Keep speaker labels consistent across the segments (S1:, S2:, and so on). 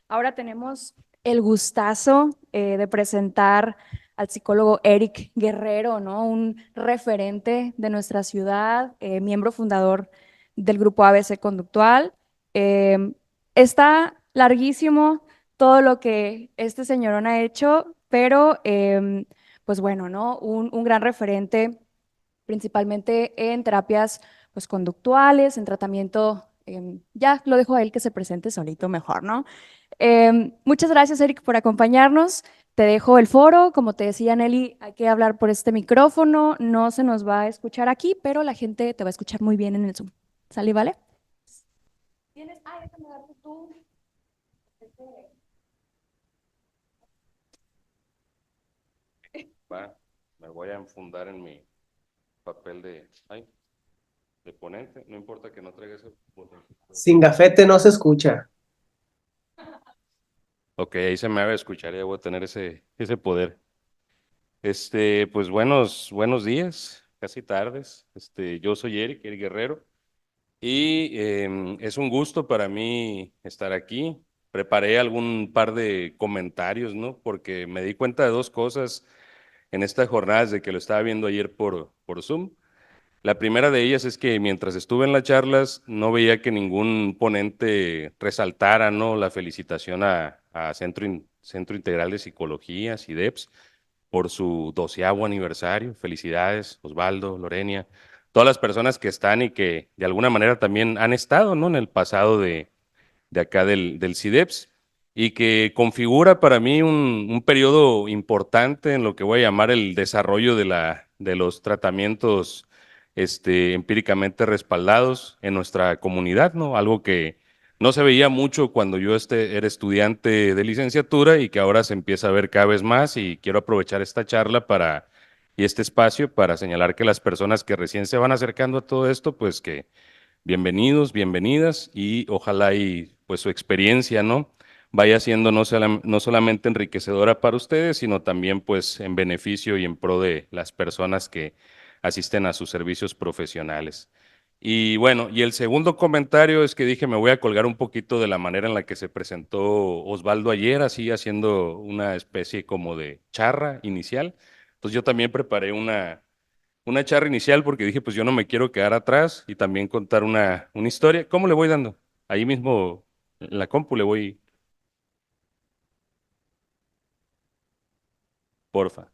S1: Ahora tenemos el gustazo de presentar al psicólogo Eric Guerrero, ¿no? Un referente de nuestra ciudad, miembro fundador del grupo ABC Conductual. Eh, Está larguísimo todo lo que este señorón ha hecho, pero pues bueno, ¿no? Un gran referente principalmente en terapias pues conductuales, en tratamiento, ya lo dejo a él que se presente solito mejor, ¿no? Muchas gracias, Eric, por acompañarnos. Te dejo el foro. Como te decía Nelly, hay que hablar por este micrófono. No se nos va a escuchar aquí, pero la gente te va a escuchar muy bien en el Zoom. ¿Sale, vale? Tienes, déjame darte tú.
S2: Va, me voy a enfundar en mi papel de ponente. No importa que no traiga ese botón.
S3: Sin gafete no se escucha.
S2: Ok, ahí se me va a escuchar, ya voy a tener ese poder. Pues buenos días, casi tardes. Yo soy Eric Guerrero, y es un gusto para mí estar aquí. Preparé algún par de comentarios, ¿no? Porque me di cuenta de dos cosas en esta jornada desde que lo estaba viendo ayer por Zoom. La primera de ellas es que mientras estuve en las charlas no veía que ningún ponente resaltara, ¿no?, la felicitación a Centro Integral de Psicología, CIDEPS, por su 12º aniversario. Felicidades, Osvaldo, Lorenia, todas las personas que están y que de alguna manera también han estado, ¿no?, en el pasado de acá del CIDEPS, y que configura para mí un periodo importante en lo que voy a llamar el desarrollo de los tratamientos empíricamente respaldados en nuestra comunidad, ¿no? Algo que no se veía mucho cuando yo era estudiante de licenciatura y que ahora se empieza a ver cada vez más, y quiero aprovechar esta charla y este espacio para señalar que las personas que recién se van acercando a todo esto, pues que bienvenidos, bienvenidas, y ojalá y pues su experiencia, ¿no?, vaya siendo no solamente enriquecedora para ustedes, sino también pues en beneficio y en pro de las personas que asisten a sus servicios profesionales. Y bueno, y el segundo comentario es que dije, me voy a colgar un poquito de la manera en la que se presentó Osvaldo ayer, así haciendo una especie como de charra inicial. Entonces yo también preparé una charla inicial porque dije, pues yo no me quiero quedar atrás, y también contar una historia. ¿Cómo le voy dando? Ahí mismo en la compu le voy, porfa.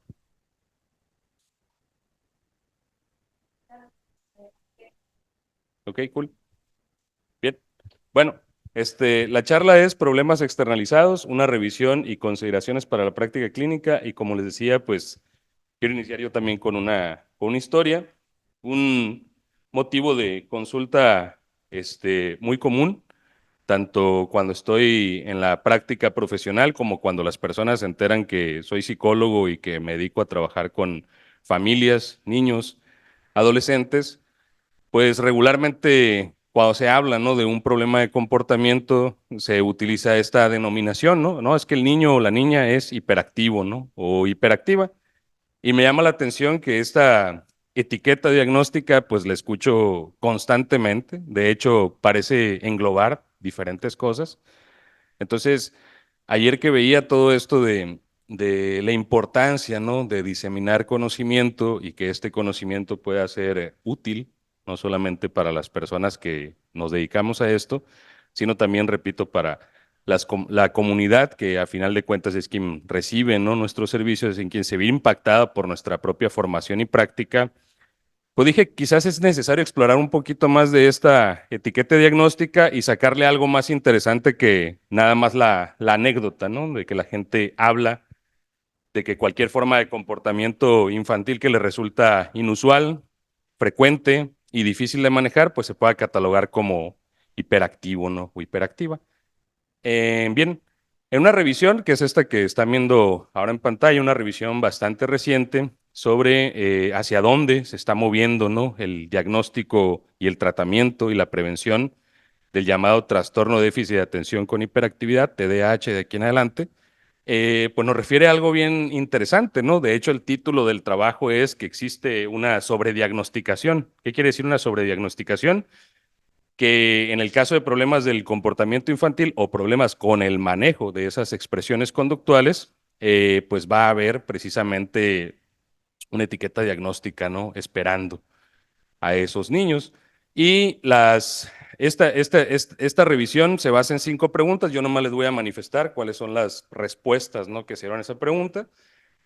S2: Ok, cool. Bien. Bueno, la charla es Problemas externalizados, una revisión y consideraciones para la práctica clínica, y como les decía, pues quiero iniciar yo también con una historia, un motivo de consulta muy común, tanto cuando estoy en la práctica profesional como cuando las personas se enteran que soy psicólogo y que me dedico a trabajar con familias, niños, adolescentes. Pues regularmente cuando se habla, ¿no?, de un problema de comportamiento, se utiliza esta denominación, ¿no? No, es que el niño o la niña es hiperactivo, ¿no?, o hiperactiva. Y me llama la atención que esta etiqueta diagnóstica, pues la escucho constantemente. De hecho, parece englobar diferentes cosas. Entonces, ayer que veía todo esto de la importancia, ¿no?, de diseminar conocimiento, y que este conocimiento pueda ser útil, no solamente para las personas que nos dedicamos a esto, sino también, repito, para la comunidad, que a final de cuentas es quien recibe, ¿no?, nuestros servicios, en quien se ve impactada por nuestra propia formación y práctica. Pues dije, quizás es necesario explorar un poquito más de esta etiqueta diagnóstica y sacarle algo más interesante que nada más la anécdota, ¿no?, de que la gente habla de que cualquier forma de comportamiento infantil que le resulta inusual, frecuente y difícil de manejar, pues se pueda catalogar como hiperactivo, ¿no?, o hiperactiva. Bien, en una revisión, que es esta que están viendo ahora en pantalla, una revisión bastante reciente sobre hacia dónde se está moviendo, ¿no?, el diagnóstico y el tratamiento y la prevención del llamado trastorno de déficit de atención con hiperactividad, TDAH, de aquí en adelante, pues nos refiere a algo bien interesante, ¿no? De hecho, el título del trabajo es que existe una sobrediagnosticación. ¿Qué quiere decir una sobrediagnosticación? que en el caso de problemas del comportamiento infantil o problemas con el manejo de esas expresiones conductuales, pues va a haber precisamente una etiqueta diagnóstica, ¿no? Esperando a esos niños. Y esta revisión se basa en 5 preguntas. Yo nomás les voy a manifestar cuáles son las respuestas, ¿no?, que se dieron a esa pregunta.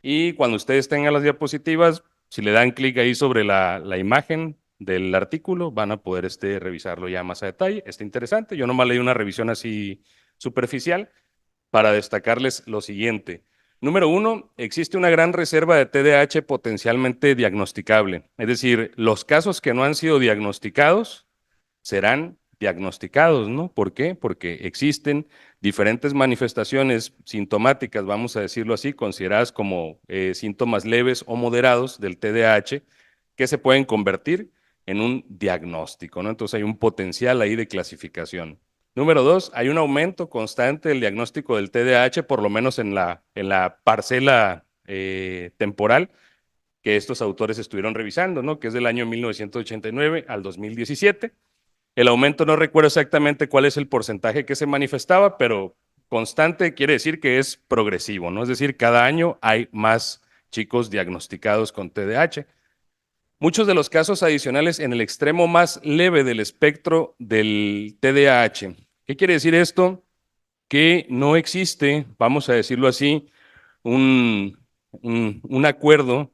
S2: Y cuando ustedes tengan las diapositivas, si le dan clic ahí sobre la imagen del artículo, van a poder revisarlo ya más a detalle. Está interesante. Yo nomás leí una revisión así superficial para destacarles lo siguiente. Número 1, existe una gran reserva de TDAH potencialmente diagnosticable. Es decir, los casos que no han sido diagnosticados serán diagnosticados, ¿no? ¿Por qué? Porque existen diferentes manifestaciones sintomáticas, vamos a decirlo así, consideradas como síntomas leves o moderados del TDAH, que se pueden convertir en un diagnóstico, ¿no? Entonces hay un potencial ahí de clasificación. Número 2, hay un aumento constante del diagnóstico del TDAH, por lo menos en la parcela temporal que estos autores estuvieron revisando, ¿no?, que es del año 1989 al 2017. El aumento no recuerdo exactamente cuál es el porcentaje que se manifestaba, pero constante quiere decir que es progresivo, ¿no? Es decir, cada año hay más chicos diagnosticados con TDAH. Muchos de los casos adicionales en el extremo más leve del espectro del TDAH. ¿Qué quiere decir esto? Que no existe, vamos a decirlo así, un acuerdo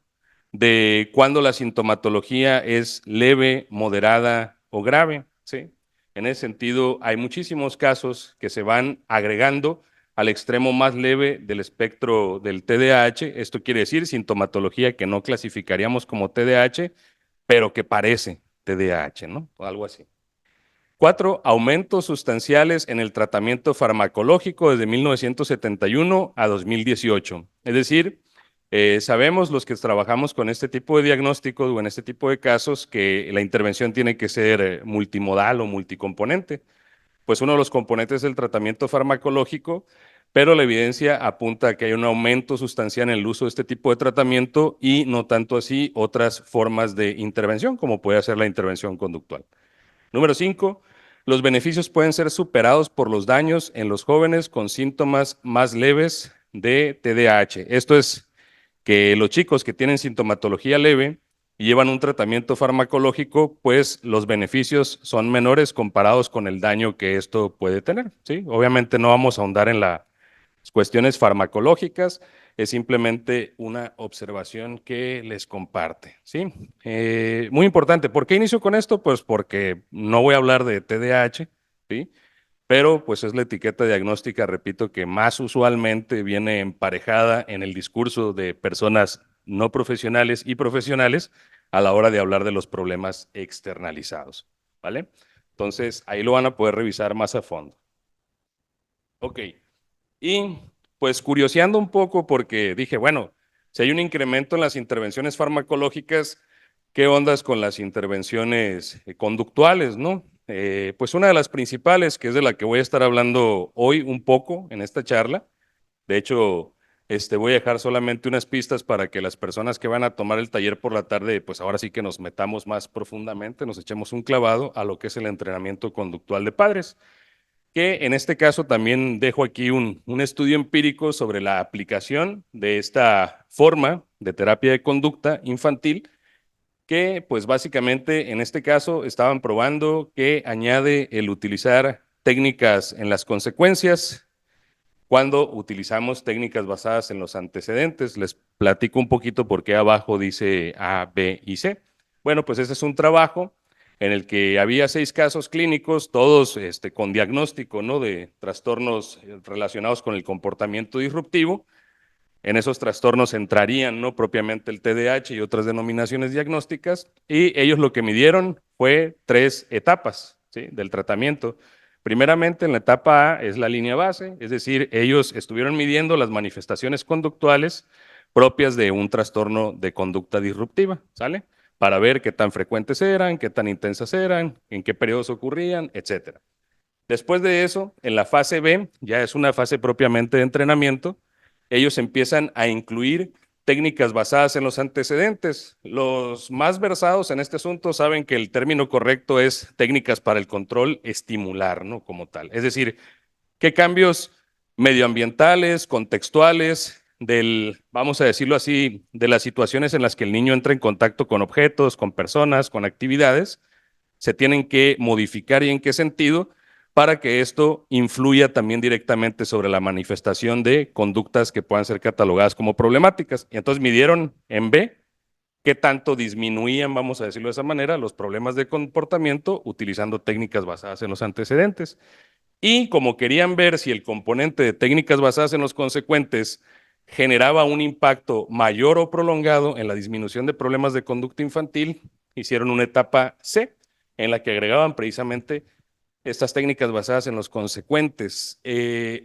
S2: de cuándo la sintomatología es leve, moderada o grave, ¿sí? En ese sentido, hay muchísimos casos que se van agregando al extremo más leve del espectro del TDAH. Esto quiere decir sintomatología que no clasificaríamos como TDAH, pero que parece TDAH, ¿no? O algo así. 4, aumentos sustanciales en el tratamiento farmacológico desde 1971 a 2018. Es decir, sabemos los que trabajamos con este tipo de diagnósticos o en este tipo de casos que la intervención tiene que ser multimodal o multicomponente. Pues uno de los componentes es el tratamiento farmacológico, pero la evidencia apunta a que hay un aumento sustancial en el uso de este tipo de tratamiento y no tanto así otras formas de intervención, como puede ser la intervención conductual. Número 5, los beneficios pueden ser superados por los daños en los jóvenes con síntomas más leves de TDAH. Esto es que los chicos que tienen sintomatología leve y llevan un tratamiento farmacológico, pues los beneficios son menores comparados con el daño que esto puede tener, ¿sí? Obviamente no vamos a ahondar en las cuestiones farmacológicas, es simplemente una observación que les comparte, ¿sí? Muy importante, ¿por qué inicio con esto? Pues porque no voy a hablar de TDAH, ¿sí? Pero pues es la etiqueta diagnóstica, repito, que más usualmente viene emparejada en el discurso de personas no profesionales y profesionales a la hora de hablar de los problemas externalizados, ¿vale? Entonces, ahí lo van a poder revisar más a fondo. Ok, y pues curioseando un poco porque dije, bueno, si hay un incremento en las intervenciones farmacológicas, ¿qué ondas con las intervenciones conductuales, no? Pues una de las principales, que es de la que voy a estar hablando hoy un poco en esta charla, de hecho, voy a dejar solamente unas pistas para que las personas que van a tomar el taller por la tarde, pues ahora sí que nos metamos más profundamente, nos echemos un clavado a lo que es el entrenamiento conductual de padres, que en este caso también dejo aquí un estudio empírico sobre la aplicación de esta forma de terapia de conducta infantil, que pues básicamente en este caso estaban probando que añade el utilizar técnicas en las consecuencias cuando utilizamos técnicas basadas en los antecedentes. Les platico un poquito por qué abajo dice A, B y C. Bueno, pues ese es un trabajo en el que había 6 casos clínicos, todos con diagnóstico, ¿no?, de trastornos relacionados con el comportamiento disruptivo. En esos trastornos entrarían, ¿no?, propiamente el TDAH y otras denominaciones diagnósticas, y ellos lo que midieron fue 3 etapas, ¿sí?, del tratamiento. Primeramente, en la etapa A es la línea base, es decir, ellos estuvieron midiendo las manifestaciones conductuales propias de un trastorno de conducta disruptiva, ¿sale? Para ver qué tan frecuentes eran, qué tan intensas eran, en qué periodos ocurrían, etcétera. Después de eso, en la fase B, ya es una fase propiamente de entrenamiento, ellos empiezan a incluir técnicas basadas en los antecedentes. Los más versados en este asunto saben que el término correcto es técnicas para el control estimular, ¿no? Como tal. Es decir, qué cambios medioambientales, contextuales, vamos a decirlo así, de las situaciones en las que el niño entra en contacto con objetos, con personas, con actividades, se tienen que modificar y en qué sentido para que esto influya también directamente sobre la manifestación de conductas que puedan ser catalogadas como problemáticas. Y entonces midieron en B qué tanto disminuían, vamos a decirlo de esa manera, los problemas de comportamiento utilizando técnicas basadas en los antecedentes. Y como querían ver si el componente de técnicas basadas en los consecuentes generaba un impacto mayor o prolongado en la disminución de problemas de conducta infantil, hicieron una etapa C en la que agregaban precisamente estas técnicas basadas en los consecuentes.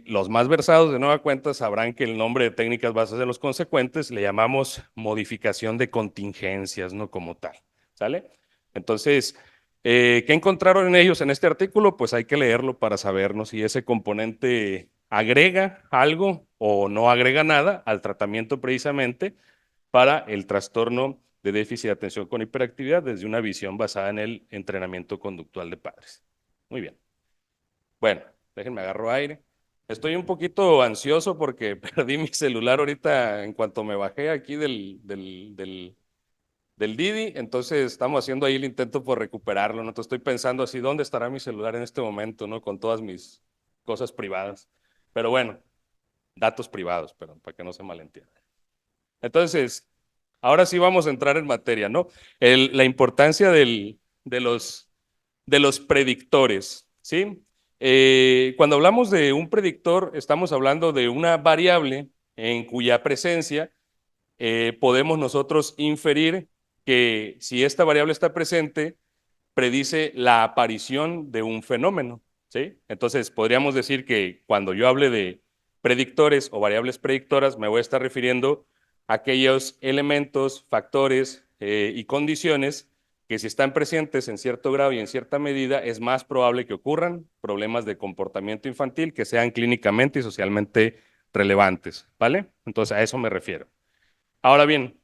S2: Los más versados de nueva cuenta sabrán que el nombre de técnicas basadas en los consecuentes le llamamos modificación de contingencias, no como tal. ¿Sale? Entonces, ¿qué encontraron en ellos en este artículo? Pues hay que leerlo para sabernos si ese componente agrega algo o no agrega nada al tratamiento precisamente para el trastorno de déficit de atención con hiperactividad desde una visión basada en el entrenamiento conductual de padres. Muy bien. Bueno, déjenme agarro aire. Estoy un poquito ansioso porque perdí mi celular ahorita en cuanto me bajé aquí del Didi, entonces estamos haciendo ahí el intento por recuperarlo, ¿no? Entonces estoy pensando así, ¿dónde estará mi celular en este momento, ¿no? Con todas mis cosas privadas. Pero bueno, datos privados, pero para que no se malentienda. Entonces, ahora sí vamos a entrar en materia, ¿no? La importancia de los predictores, ¿sí? Cuando hablamos de un predictor, estamos hablando de una variable en cuya presencia podemos nosotros inferir que si esta variable está presente, predice la aparición de un fenómeno, ¿sí? Entonces, podríamos decir que cuando yo hable de predictores o variables predictoras, me voy a estar refiriendo a aquellos elementos, factores y condiciones que si están presentes en cierto grado y en cierta medida, es más probable que ocurran problemas de comportamiento infantil que sean clínicamente y socialmente relevantes, ¿vale? Entonces, a eso me refiero. Ahora bien,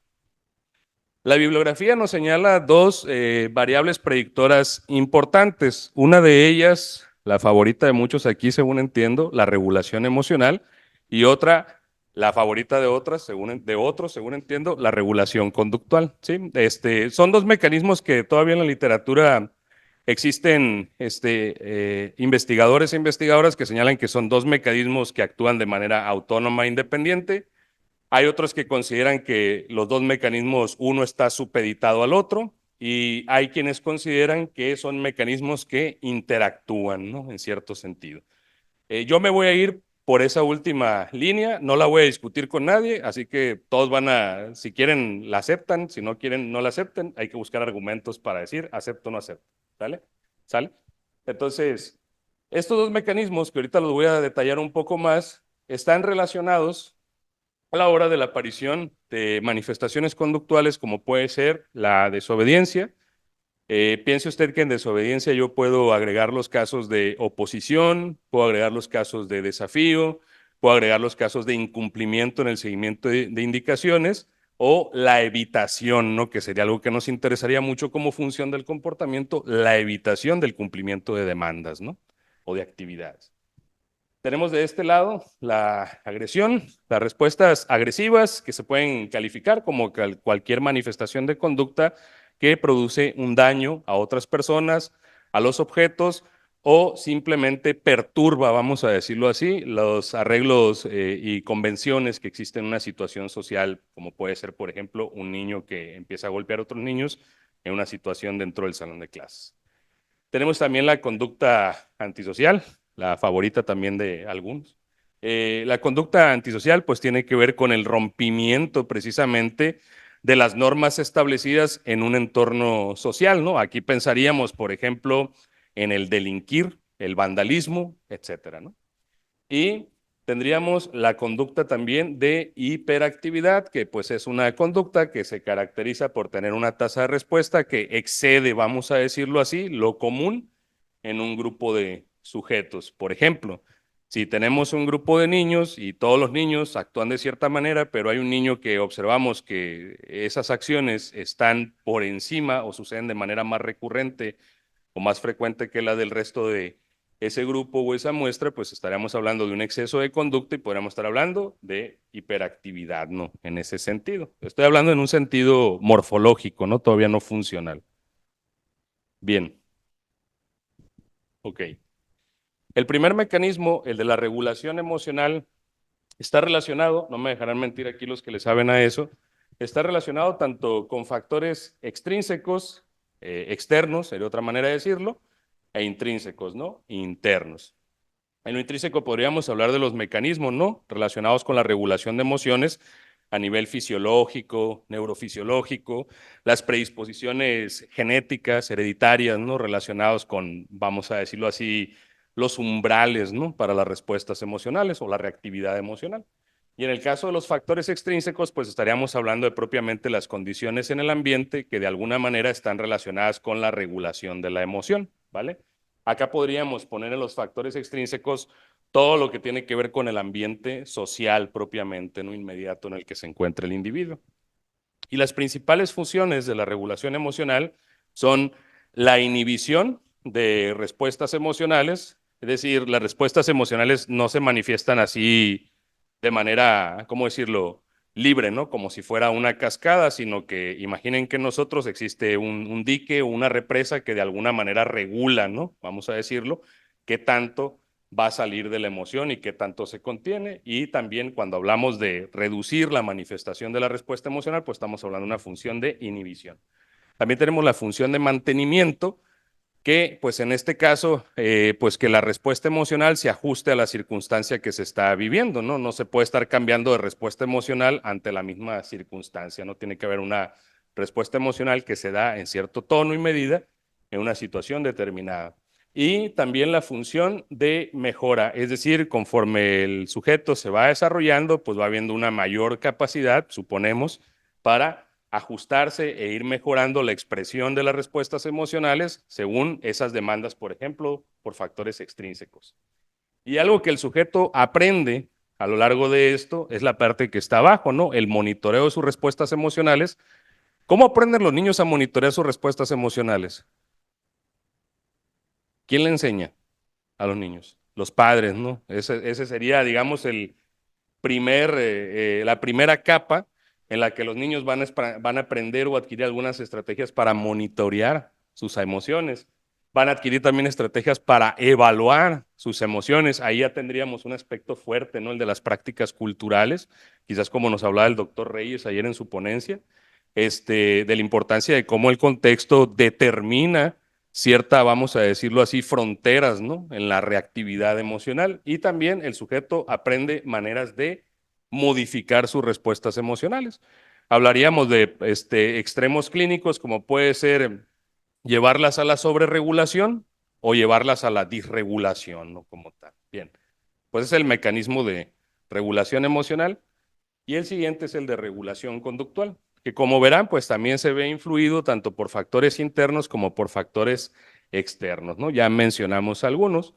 S2: la bibliografía nos señala dos variables predictoras importantes. Una de ellas, la favorita de muchos aquí, según entiendo, la regulación emocional, y otra, la favorita de otros, según entiendo, la regulación conductual. ¿Sí? Son dos mecanismos que todavía en la literatura existen investigadores e investigadoras que señalan que son dos mecanismos que actúan de manera autónoma e independiente. Hay otros que consideran que los dos mecanismos, uno está supeditado al otro, y hay quienes consideran que son mecanismos que interactúan, ¿no? En cierto sentido. Yo me voy a ir por esa última línea, no la voy a discutir con nadie, así que todos si quieren, la aceptan, si no quieren, no la acepten. Hay que buscar argumentos para decir acepto o no acepto. ¿Sale? ¿Sale? Entonces, estos dos mecanismos, que ahorita los voy a detallar un poco más, están relacionados a la hora de la aparición de manifestaciones conductuales como puede ser la desobediencia. Piense usted que en desobediencia yo puedo agregar los casos de oposición, puedo agregar los casos de desafío, puedo agregar los casos de incumplimiento en el seguimiento de indicaciones o la evitación, ¿no? Que sería algo que nos interesaría mucho como función del comportamiento, la evitación del cumplimiento de demandas, ¿no? O de actividades. Tenemos de este lado la agresión, las respuestas agresivas que se pueden calificar como cualquier manifestación de conducta que produce un daño a otras personas, a los objetos o simplemente perturba, vamos a decirlo así, los arreglos y convenciones que existen en una situación social, como puede ser, por ejemplo, un niño que empieza a golpear a otros niños en una situación dentro del salón de clases. Tenemos también la conducta antisocial, la favorita también de algunos. La conducta antisocial pues tiene que ver con el rompimiento precisamente de las normas establecidas en un entorno social, ¿no? Aquí pensaríamos, por ejemplo, en el delinquir, el vandalismo, etcétera, ¿no? Y tendríamos la conducta también de hiperactividad, que pues es una conducta que se caracteriza por tener una tasa de respuesta que excede, vamos a decirlo así, lo común en un grupo de sujetos. Por ejemplo, Si tenemos un grupo de niños y todos los niños actúan de cierta manera, pero hay un niño que observamos que esas acciones están por encima o suceden de manera más recurrente o más frecuente que la del resto de ese grupo o esa muestra, pues estaríamos hablando de un exceso de conducta y podríamos estar hablando de hiperactividad, ¿no? En ese sentido. Estoy hablando en un sentido morfológico, ¿no? Todavía no funcional. Bien. Ok. El primer mecanismo, el de la regulación emocional, está relacionado, no me dejarán mentir aquí los que le saben a eso, está relacionado tanto con factores extrínsecos, externos, sería otra manera de decirlo, e intrínsecos, ¿no? Internos. En lo intrínseco podríamos hablar de los mecanismos, ¿no? Relacionados con la regulación de emociones a nivel fisiológico, neurofisiológico, las predisposiciones genéticas, hereditarias, ¿no? Relacionados con, vamos a decirlo así, los umbrales, ¿no? Para las respuestas emocionales o la reactividad emocional. Y en el caso de los factores extrínsecos, pues estaríamos hablando de propiamente las condiciones en el ambiente que de alguna manera están relacionadas con la regulación de la emoción, ¿vale? Acá podríamos poner en los factores extrínsecos todo lo que tiene que ver con el ambiente social propiamente, no inmediato en el que se encuentra el individuo. Y las principales funciones de la regulación emocional son la inhibición de respuestas emocionales, es decir, las respuestas emocionales no se manifiestan así de manera, ¿cómo decirlo?, libre, ¿no? Como si fuera una cascada, sino que imaginen que en nosotros existe un dique o una represa que de alguna manera regula, ¿no? Vamos a decirlo, qué tanto va a salir de la emoción y qué tanto se contiene. Y también cuando hablamos de reducir la manifestación de la respuesta emocional, pues estamos hablando de una función de inhibición. También tenemos la función de mantenimiento, que pues en este caso, pues que la respuesta emocional se ajuste a la circunstancia que se está viviendo, ¿no? No se puede estar cambiando de respuesta emocional ante la misma circunstancia, ¿no? Tiene que haber una respuesta emocional que se da en cierto tono y medida en una situación determinada. Y también la función de mejora, es decir, conforme el sujeto se va desarrollando, pues va habiendo una mayor capacidad, suponemos, para ajustarse e ir mejorando la expresión de las respuestas emocionales según esas demandas, por ejemplo, por factores extrínsecos. Y algo que el sujeto aprende a lo largo de esto es la parte que está abajo, ¿no? El monitoreo de sus respuestas emocionales. ¿Cómo aprenden los niños a monitorear sus respuestas emocionales? ¿Quién le enseña a los niños? Los padres, ¿no? Ese sería, digamos, la primera capa en la que los niños van a aprender o adquirir algunas estrategias para monitorear sus emociones. Van a adquirir también estrategias para evaluar sus emociones. Ahí ya tendríamos un aspecto fuerte, ¿no? El de las prácticas culturales, quizás como nos hablaba el doctor Reyes ayer en su ponencia, de la importancia de cómo el contexto determina cierta, vamos a decirlo así, fronteras, ¿no? En la reactividad emocional. Y también el sujeto aprende maneras de modificar sus respuestas emocionales. Hablaríamos de extremos clínicos como puede ser llevarlas a la sobreregulación o llevarlas a la disregulación, ¿no? Como tal. Bien, pues es el mecanismo de regulación emocional. Y el siguiente es el de regulación conductual, que como verán, pues también se ve influido tanto por factores internos como por factores externos, ¿no? Ya mencionamos algunos.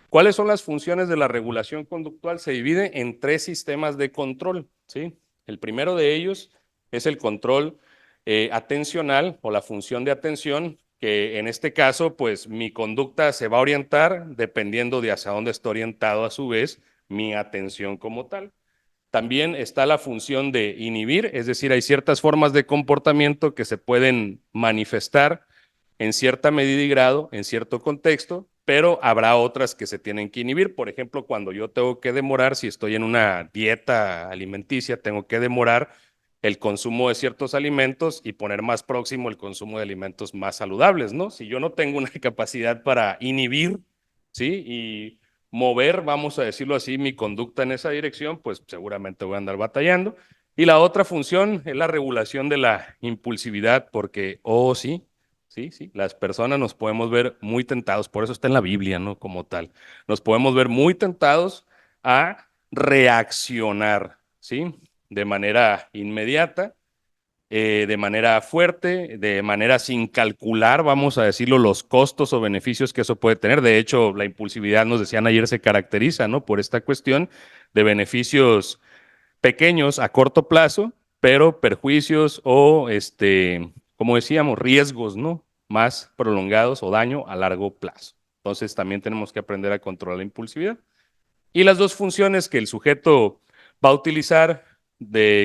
S2: ¿Cuáles son las funciones de la regulación conductual? Se divide en tres sistemas de control, ¿sí? El primero de ellos es el control atencional o la función de atención, que en este caso, pues mi conducta se va a orientar dependiendo de hacia dónde está orientado a su vez mi atención como tal. También está la función de inhibir, es decir, hay ciertas formas de comportamiento que se pueden manifestar en cierta medida y grado, en cierto contexto, pero habrá otras que se tienen que inhibir. Por ejemplo, cuando yo tengo que demorar, si estoy en una dieta alimenticia, tengo que demorar el consumo de ciertos alimentos y poner más próximo el consumo de alimentos más saludables, ¿no? Si yo no tengo una capacidad para inhibir, ¿sí? Y mover, vamos a decirlo así, mi conducta en esa dirección, pues seguramente voy a andar batallando. Y la otra función es la regulación de la impulsividad, porque, oh sí, sí, las personas nos podemos ver muy tentados, por eso está en la Biblia, ¿no? Como tal. Nos podemos ver muy tentados a reaccionar, ¿sí? De manera inmediata de manera fuerte, de manera sin calcular, vamos a decirlo, los costos o beneficios que eso puede tener. De hecho, la impulsividad, nos decían ayer, se caracteriza, ¿no?, por esta cuestión de beneficios pequeños a corto plazo, pero perjuicios o, como decíamos, riesgos, ¿no?, más prolongados o daño a largo plazo. Entonces, también tenemos que aprender a controlar la impulsividad. Y las dos funciones que el sujeto va a utilizar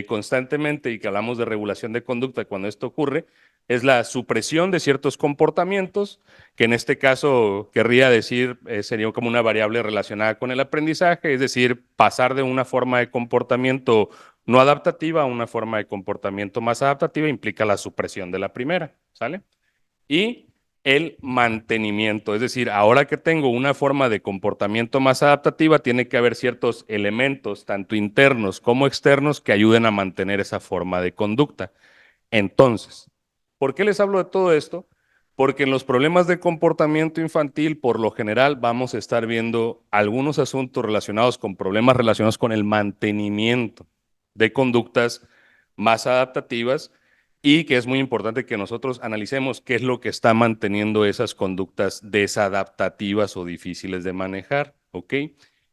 S2: constantemente, y que hablamos de regulación de conducta cuando esto ocurre, es la supresión de ciertos comportamientos, que en este caso querría decir, sería como una variable relacionada con el aprendizaje, es decir, pasar de una forma de comportamiento no adaptativa a una forma de comportamiento más adaptativa implica la supresión de la primera, ¿sale? Y el mantenimiento, es decir, ahora que tengo una forma de comportamiento más adaptativa, tiene que haber ciertos elementos, tanto internos como externos, que ayuden a mantener esa forma de conducta. Entonces, ¿por qué les hablo de todo esto? Porque en los problemas de comportamiento infantil, por lo general, vamos a estar viendo algunos asuntos relacionados con problemas relacionados con el mantenimiento de conductas más adaptativas, y que es muy importante que nosotros analicemos qué es lo que está manteniendo esas conductas desadaptativas o difíciles de manejar, ¿ok?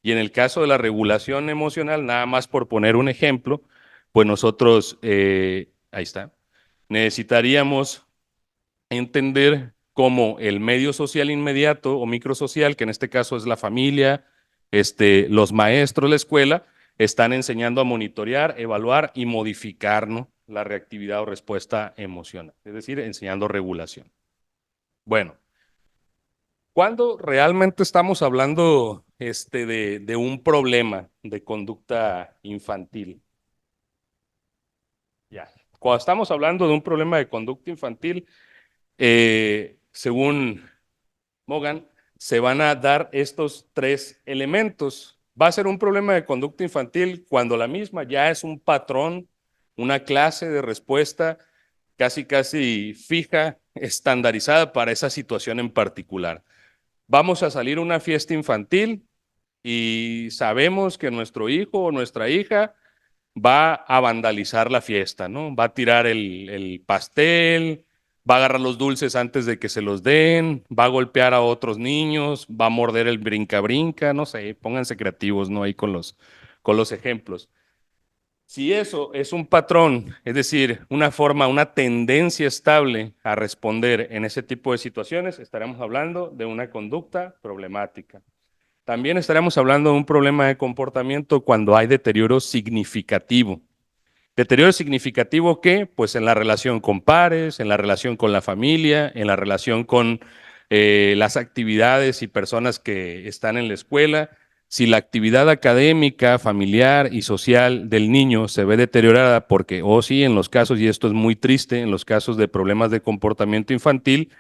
S2: Y en el caso de la regulación emocional, nada más por poner un ejemplo, pues nosotros, ahí está, necesitaríamos entender cómo el medio social inmediato o microsocial, que en este caso es la familia, los maestros, la escuela, están enseñando a monitorear, evaluar y modificar, ¿no?, la reactividad o respuesta emocional, es decir, enseñando regulación. Bueno, ¿cuándo realmente estamos hablando de un problema de conducta infantil? Ya. Cuando estamos hablando de un problema de conducta infantil, según Mogan, se van a dar estos tres elementos. Va a ser un problema de conducta infantil cuando la misma ya es un patrón, una clase de respuesta casi fija, estandarizada para esa situación en particular. Vamos a salir a una fiesta infantil y sabemos que nuestro hijo o nuestra hija va a vandalizar la fiesta, ¿no? Va a tirar el pastel, va a agarrar los dulces antes de que se los den, va a golpear a otros niños, va a morder el brinca-brinca, no sé, pónganse creativos, ¿no?, ahí con los ejemplos. Si eso es un patrón, es decir, una forma, una tendencia estable a responder en ese tipo de situaciones, estaremos hablando de una conducta problemática. También estaremos hablando de un problema de comportamiento cuando hay deterioro significativo. ¿Deterioro significativo qué? Pues en la relación con pares, en la relación con la familia, en la relación con las actividades y personas que están en la escuela. Si la actividad académica, familiar y social del niño se ve deteriorada porque, sí, en los casos, y esto es muy triste, en los casos de problemas de comportamiento infantil,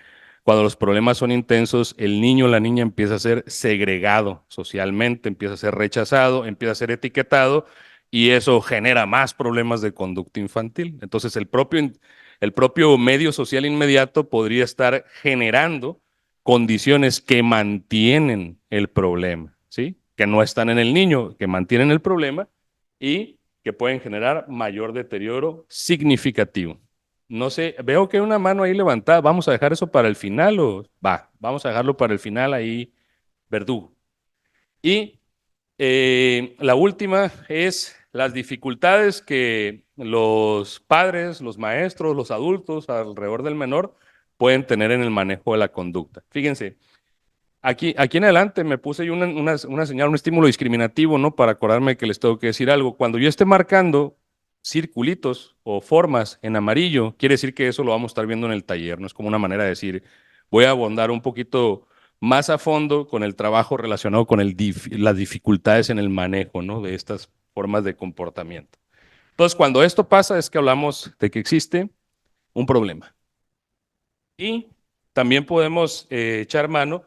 S2: cuando los problemas son intensos, el niño o la niña empieza a ser segregado socialmente, empieza a ser rechazado, empieza a ser etiquetado, y eso genera más problemas de conducta infantil. Entonces, el propio medio social inmediato podría estar generando condiciones que mantienen el problema, ¿sí? Que no están en el niño, que mantienen el problema y que pueden generar mayor deterioro significativo. No sé, veo que hay una mano ahí levantada. ¿Vamos a dejar eso para el final o va? Vamos a dejarlo para el final ahí, Verdugo. Y la última es las dificultades que los padres, los maestros, los adultos alrededor del menor pueden tener en el manejo de la conducta. Fíjense, aquí en adelante me puse yo una señal, un estímulo discriminativo, ¿no?, para acordarme que les tengo que decir algo. Cuando yo esté marcando circulitos o formas en amarillo, quiere decir que eso lo vamos a estar viendo en el taller, ¿no? Es como una manera de decir, voy a abondar un poquito más a fondo con el trabajo relacionado con las dificultades en el manejo, ¿no?, de estas formas de comportamiento. Entonces, cuando esto pasa es que hablamos de que existe un problema. Y también podemos echar mano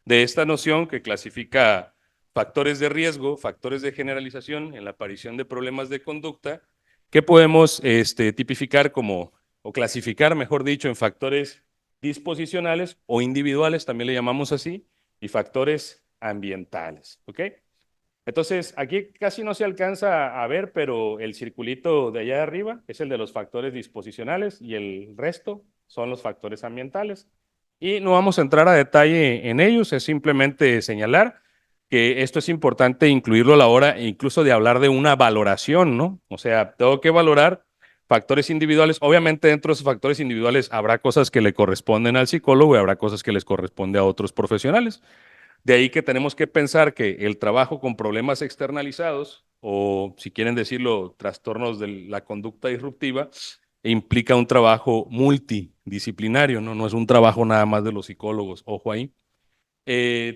S2: de esta noción que clasifica factores de riesgo, factores de generalización en la aparición de problemas de conducta, que podemos tipificar o clasificar, mejor dicho, en factores disposicionales o individuales, también le llamamos así, y factores ambientales, ¿ok? Entonces, aquí casi no se alcanza a ver, pero el circulito de allá arriba es el de los factores disposicionales y el resto son los factores ambientales. Y no vamos a entrar a detalle en ellos, es simplemente señalar que esto es importante incluirlo a la hora incluso de hablar de una valoración, ¿no? O sea, tengo que valorar factores individuales. Obviamente dentro de esos factores individuales habrá cosas que le corresponden al psicólogo y habrá cosas que les corresponde a otros profesionales. De ahí que tenemos que pensar que el trabajo con problemas externalizados, o si quieren decirlo, trastornos de la conducta disruptiva, implica un trabajo multidisciplinario, ¿no? No es un trabajo nada más de los psicólogos, ojo ahí.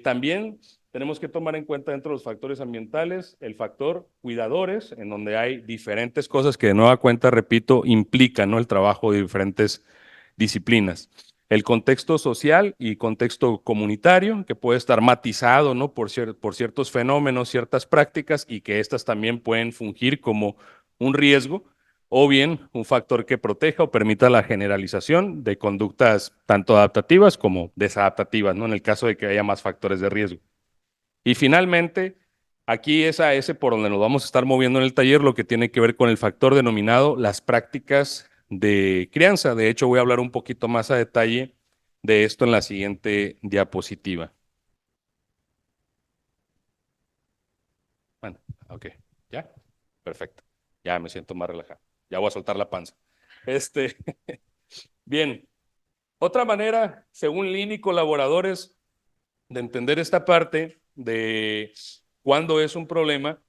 S2: También tenemos que tomar en cuenta dentro de los factores ambientales el factor cuidadores, en donde hay diferentes cosas que de nueva cuenta, repito, implican, ¿no?, el trabajo de diferentes disciplinas. El contexto social y contexto comunitario, que puede estar matizado, ¿no?, por ciertos fenómenos, ciertas prácticas, y que éstas también pueden fungir como un riesgo, o bien un factor que proteja o permita la generalización de conductas tanto adaptativas como desadaptativas, ¿no?, en el caso de que haya más factores de riesgo. Y finalmente, aquí es a ese por donde nos vamos a estar moviendo en el taller, lo que tiene que ver con el factor denominado las prácticas de crianza. De hecho, voy a hablar un poquito más a detalle de esto en la siguiente diapositiva. Bueno, ok, ¿ya? Perfecto. Ya me siento más relajado. Ya voy a soltar la panza. Bien. Otra manera, según Lin y colaboradores, de entender esta parte de cuándo es un problema,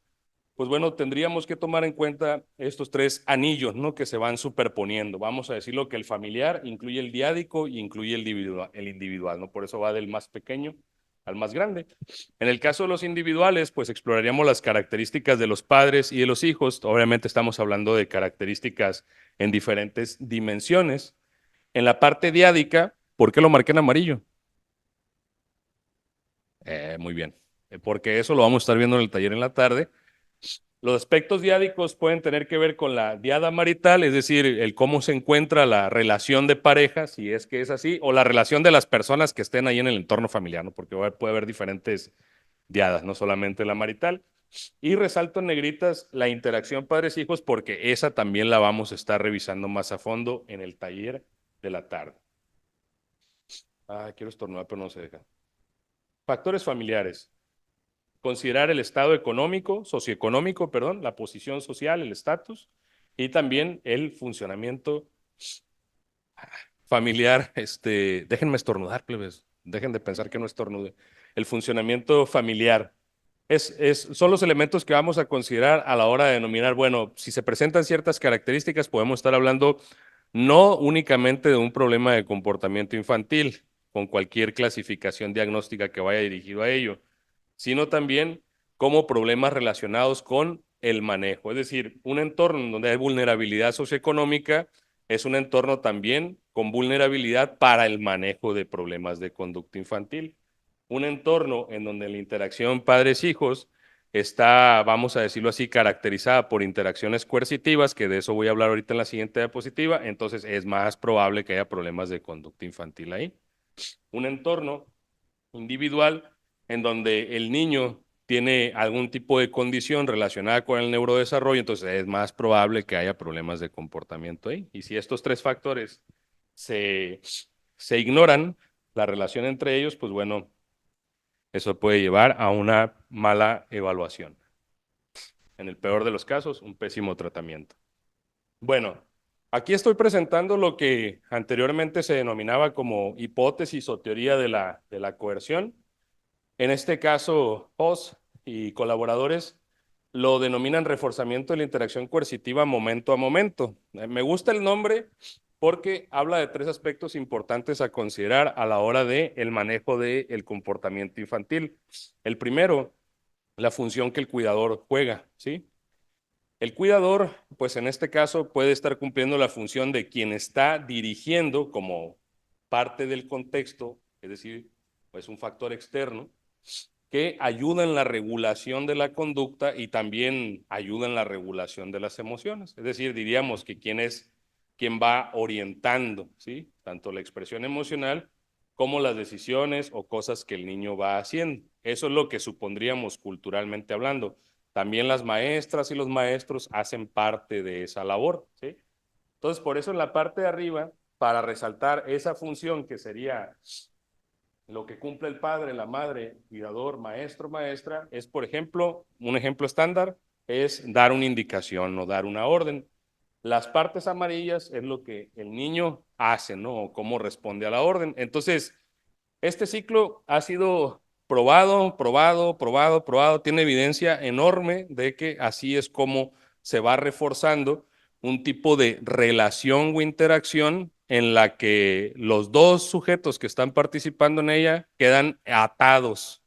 S2: pues bueno, tendríamos que tomar en cuenta estos tres anillos, ¿no?, que se van superponiendo. Vamos a decirlo que el familiar incluye el diádico y incluye el individual, ¿no? Por eso va del más pequeño al más grande. En el caso de los individuales, pues exploraríamos las características de los padres y de los hijos. Obviamente estamos hablando de características en diferentes dimensiones. En la parte diádica, ¿por qué lo marqué en amarillo? Muy bien, porque eso lo vamos a estar viendo en el taller en la tarde. Los aspectos diádicos pueden tener que ver con la diada marital, es decir, el cómo se encuentra la relación de pareja, si es que es así, o la relación de las personas que estén ahí en el entorno familiar, ¿no? Porque puede haber diferentes diadas, no solamente la marital. Y resalto en negritas la interacción padres-hijos, porque esa también la vamos a estar revisando más a fondo en el taller de la tarde. Quiero estornudar, pero no se deja. Factores familiares. Considerar el estado económico, socioeconómico, perdón, la posición social, el estatus, y también el funcionamiento familiar. Déjenme estornudar, plebes. Dejen de pensar que no estornude. El funcionamiento familiar. Son los elementos que vamos a considerar a la hora de denominar, bueno, si se presentan ciertas características, podemos estar hablando no únicamente de un problema de comportamiento infantil, con cualquier clasificación diagnóstica que vaya dirigido a ello, sino también como problemas relacionados con el manejo. Es decir, un entorno donde hay vulnerabilidad socioeconómica es un entorno también con vulnerabilidad para el manejo de problemas de conducta infantil. Un entorno en donde la interacción padres-hijos está, vamos a decirlo así, caracterizada por interacciones coercitivas, que de eso voy a hablar ahorita en la siguiente diapositiva, entonces es más probable que haya problemas de conducta infantil ahí. Un entorno individual en donde el niño tiene algún tipo de condición relacionada con el neurodesarrollo, entonces es más probable que haya problemas de comportamiento ahí. Y si estos tres factores se ignoran, la relación entre ellos, pues bueno, eso puede llevar a una mala evaluación. En el peor de los casos, un pésimo tratamiento. Bueno, aquí estoy presentando lo que anteriormente se denominaba como hipótesis o teoría de la coerción. En este caso, Oz y colaboradores lo denominan reforzamiento de la interacción coercitiva momento a momento. Me gusta el nombre porque habla de tres aspectos importantes a considerar a la hora de el manejo del comportamiento infantil. El primero, la función que el cuidador juega, ¿sí? El cuidador, pues en este caso, puede estar cumpliendo la función de quien está dirigiendo como parte del contexto, es decir, pues un factor externo, que ayuda en la regulación de la conducta y también ayuda en la regulación de las emociones. Es decir, diríamos que quien va orientando, ¿sí?, tanto la expresión emocional como las decisiones o cosas que el niño va haciendo. Eso es lo que supondríamos culturalmente hablando. También las maestras y los maestros hacen parte de esa labor, ¿sí? Entonces, por eso en la parte de arriba, para resaltar esa función que sería lo que cumple el padre, la madre, cuidador, maestro, maestra, es, por ejemplo, un ejemplo estándar, es dar una indicación o dar una orden. Las partes amarillas es lo que el niño hace, ¿no? O cómo responde a la orden. Entonces, este ciclo ha sido probado, tiene evidencia enorme de que así es como se va reforzando un tipo de relación o interacción en la que los dos sujetos que están participando en ella quedan atados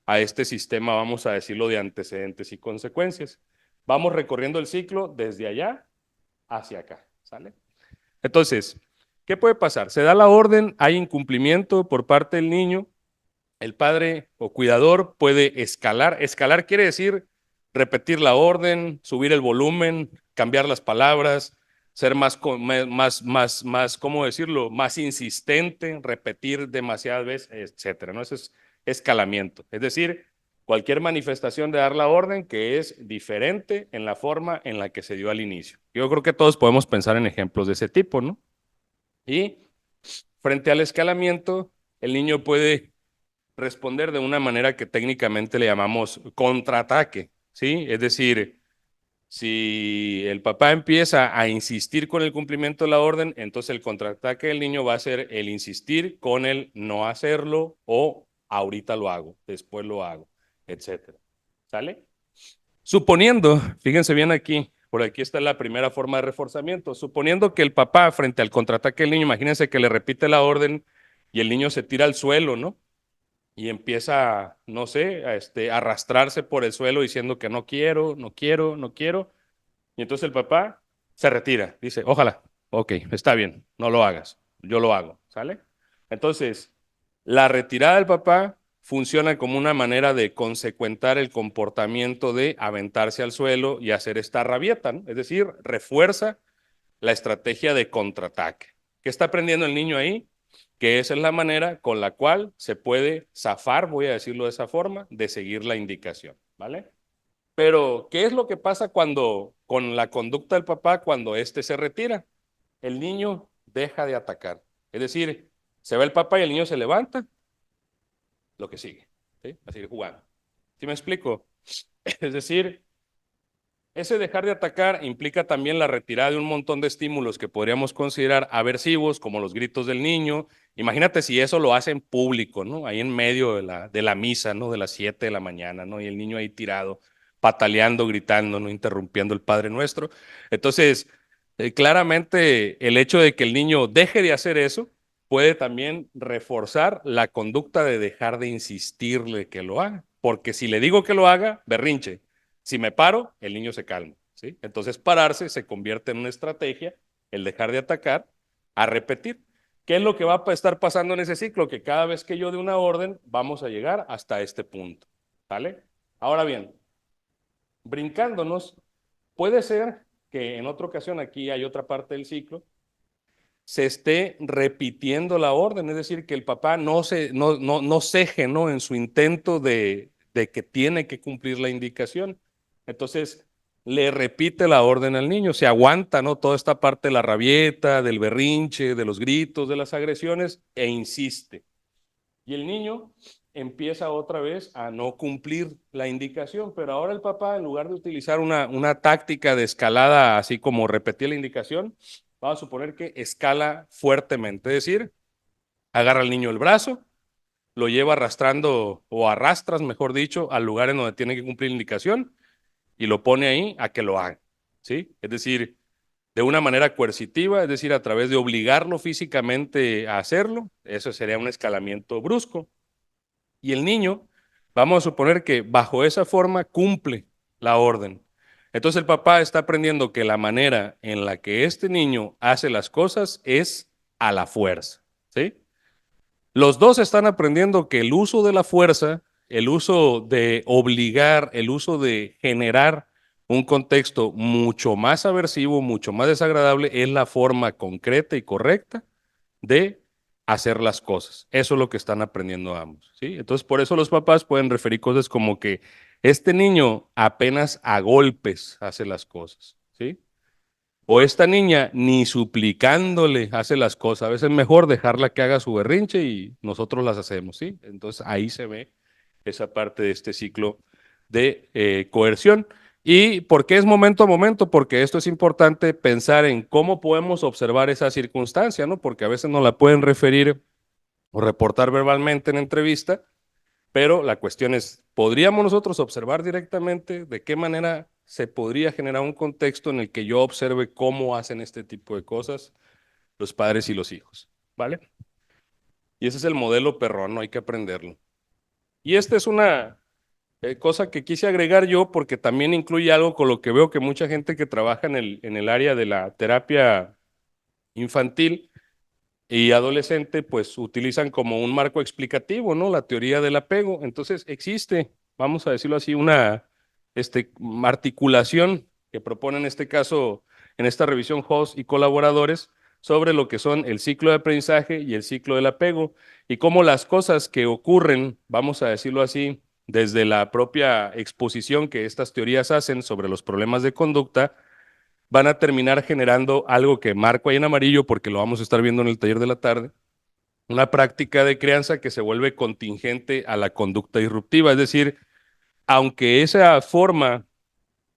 S2: a este sistema, vamos a decirlo, de antecedentes y consecuencias. Vamos recorriendo el ciclo desde allá hacia acá, ¿sale? Entonces, ¿qué puede pasar? Se da la orden, hay incumplimiento por parte del niño, el padre o cuidador puede escalar. Escalar quiere decir repetir la orden, subir el volumen, cambiar las palabras, ser más, ¿cómo decirlo? Más insistente, repetir demasiadas veces, etcétera, ¿no? Eso es escalamiento. Es decir, cualquier manifestación de dar la orden que es diferente en la forma en la que se dio al inicio. Yo creo que todos podemos pensar en ejemplos de ese tipo, ¿no? Y frente al escalamiento, el niño puede responder de una manera que técnicamente le llamamos contraataque, ¿sí? Es decir, si el papá empieza a insistir con el cumplimiento de la orden, entonces el contraataque del niño va a ser el insistir con el no hacerlo o ahorita lo hago, después lo hago, etcétera. ¿Sale? Suponiendo, fíjense bien aquí, por aquí está la primera forma de reforzamiento, suponiendo que el papá frente al contraataque del niño, imagínense que le repite la orden y el niño se tira al suelo, ¿no? Y empieza, no sé, a arrastrarse por el suelo diciendo que no quiero, no quiero, no quiero. Y entonces el papá se retira, dice, ojalá, ok, está bien, no lo hagas, yo lo hago, ¿sale? Entonces, la retirada del papá funciona como una manera de consecuentar el comportamiento de aventarse al suelo y hacer esta rabieta, ¿no? Es decir, refuerza la estrategia de contraataque. ¿Qué está aprendiendo el niño ahí? Que esa es la manera con la cual se puede zafar, voy a decirlo de esa forma, de seguir la indicación, ¿vale? Pero, ¿qué es lo que pasa con la conducta del papá cuando éste se retira? El niño deja de atacar. Es decir, se va el papá y el niño se levanta, lo que sigue, ¿sí? A seguir jugando. ¿Sí me explico? Es decir, ese dejar de atacar implica también la retirada de un montón de estímulos que podríamos considerar aversivos, como los gritos del niño. Imagínate si eso lo hace en público, ¿no? Ahí en medio de la misa, ¿no? De las 7 de la mañana, ¿no? Y el niño ahí tirado, pataleando, gritando, ¿no? Interrumpiendo el Padre Nuestro. Entonces, claramente el hecho de que el niño deje de hacer eso puede también reforzar la conducta de dejar de insistirle que lo haga. Porque si le digo que lo haga, berrinche. Si me paro, el niño se calma, ¿sí? Entonces pararse se convierte en una estrategia, el dejar de atacar, a repetir. ¿Qué es lo que va a estar pasando en ese ciclo? Que cada vez que yo dé una orden, vamos a llegar hasta este punto, ¿vale? Ahora bien, brincándonos, puede ser que en otra ocasión, aquí hay otra parte del ciclo, se esté repitiendo la orden, es decir, que el papá no ceje, ¿no? En su intento de que tiene que cumplir la indicación. Entonces, le repite la orden al niño, se aguanta, ¿no? Toda esta parte de la rabieta, del berrinche, de los gritos, de las agresiones, e insiste. Y el niño empieza otra vez a no cumplir la indicación, pero ahora el papá, en lugar de utilizar una táctica de escalada, así como repetir la indicación, vamos a suponer que escala fuertemente, es decir, agarra al niño el brazo, lo lleva arrastrando o arrastras, mejor dicho, al lugar en donde tiene que cumplir la indicación y lo pone ahí a que lo haga, ¿sí? Es decir, de una manera coercitiva, es decir, a través de obligarlo físicamente a hacerlo, eso sería un escalamiento brusco. Y el niño, vamos a suponer que bajo esa forma cumple la orden. Entonces el papá está aprendiendo que la manera en la que este niño hace las cosas es a la fuerza, ¿sí? Los dos están aprendiendo que el uso de la fuerza, el uso de obligar, el uso de generar un contexto mucho más aversivo, mucho más desagradable, es la forma concreta y correcta de hacer las cosas. Eso es lo que están aprendiendo ambos, ¿sí? Entonces, por eso los papás pueden referir cosas como que este niño apenas a golpes hace las cosas, ¿sí? O esta niña ni suplicándole hace las cosas. A veces es mejor dejarla que haga su berrinche y nosotros las hacemos, ¿sí? Entonces ahí se ve esa parte de este ciclo de coerción. ¿Y por qué es momento a momento? Porque esto es importante pensar en cómo podemos observar esa circunstancia, ¿no? Porque a veces nos la pueden referir o reportar verbalmente en entrevista, pero la cuestión es, ¿podríamos nosotros observar directamente de qué manera se podría generar un contexto en el que yo observe cómo hacen este tipo de cosas los padres y los hijos? ¿Vale? Y ese es el modelo perrón, no hay que aprenderlo. Y esta es una cosa que quise agregar yo porque también incluye algo con lo que veo que mucha gente que trabaja en el área de la terapia infantil y adolescente, pues utilizan como un marco explicativo, ¿no? La teoría del apego. Entonces existe, vamos a decirlo así, una articulación que propone en este caso, en esta revisión Hoss y colaboradores, sobre lo que son el ciclo de aprendizaje y el ciclo del apego, y cómo las cosas que ocurren, vamos a decirlo así, desde la propia exposición que estas teorías hacen sobre los problemas de conducta, van a terminar generando algo que marco ahí en amarillo porque lo vamos a estar viendo en el taller de la tarde, una práctica de crianza que se vuelve contingente a la conducta disruptiva. Es decir, aunque esa forma